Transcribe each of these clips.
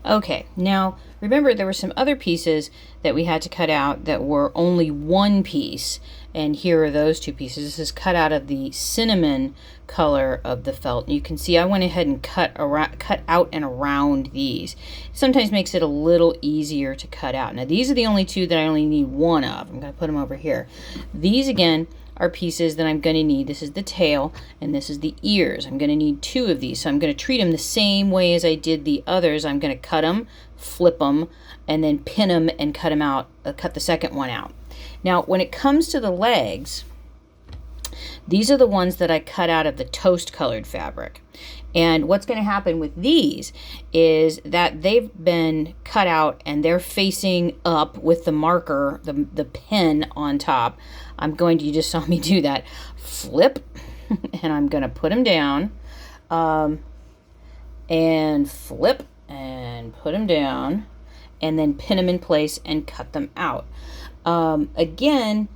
Okay, now remember there were some other pieces that we had to cut out that were only one piece, and here are those two pieces. This is cut out of the cinnamon color of the felt. You can see I went ahead and cut out and around these. Sometimes makes it a little easier to cut out. Now these are the only two that I only need one of. I'm going to put them over here. These again are pieces that I'm going to need. This is the tail and this is the ears. I'm going to need two of these, so I'm going to treat them the same way as I did the others. I'm going to cut them, flip them, and then pin them and cut them out, cut the second one out. Now when it comes to the legs, these are the ones that I cut out of the toast colored fabric. And what's going to happen with these is that they've been cut out and they're facing up with the marker, the pen on top. I'm going to, you just saw me do that, flip, and I'm going to put them down, and flip and put them down, and then pin them in place and cut them out. Again,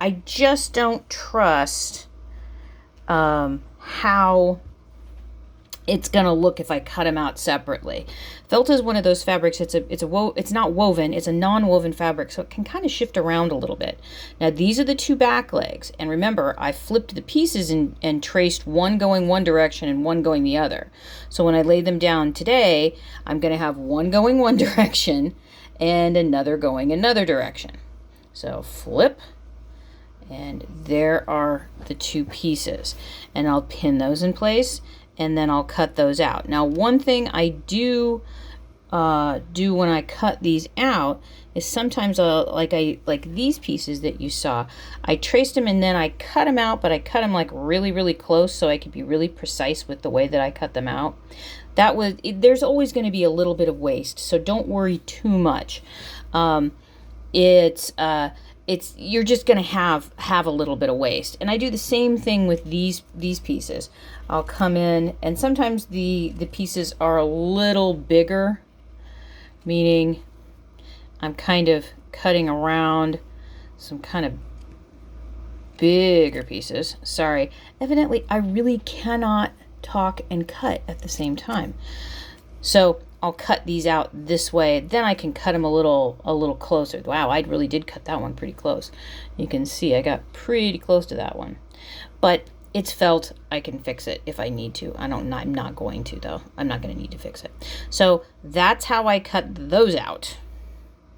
I just don't trust how it's gonna look if I cut them out separately. Felt is one of those fabrics. It's not woven. It's a non-woven fabric, so it can kind of shift around a little bit. Now these are the two back legs, and remember I flipped the pieces and traced one going one direction and one going the other. So when I lay them down today, I'm gonna have one going one direction and another going another direction. So flip, and there are the two pieces, and I'll pin those in place and then I'll cut those out. Now one thing I do when I cut these out is sometimes like these pieces that you saw, I traced them and then I cut them out, but I cut them like really close so I could be really precise with the way that I cut them out. There's always going to be a little bit of waste, so don't worry too much. You're just going to have a little bit of waste. And I do the same thing with these pieces. I'll come in, and sometimes the pieces are a little bigger, meaning I'm kind of cutting around some kind of bigger pieces. Sorry. Evidently, I really cannot talk and cut at the same time. So I'll cut these out this way, then I can cut them a little closer. Wow, I really did cut that one pretty close. You can see I got pretty close to that one. But it's felt, I can fix it if I need to. I'm not going to though. I'm not going to need to fix it. So that's how I cut those out.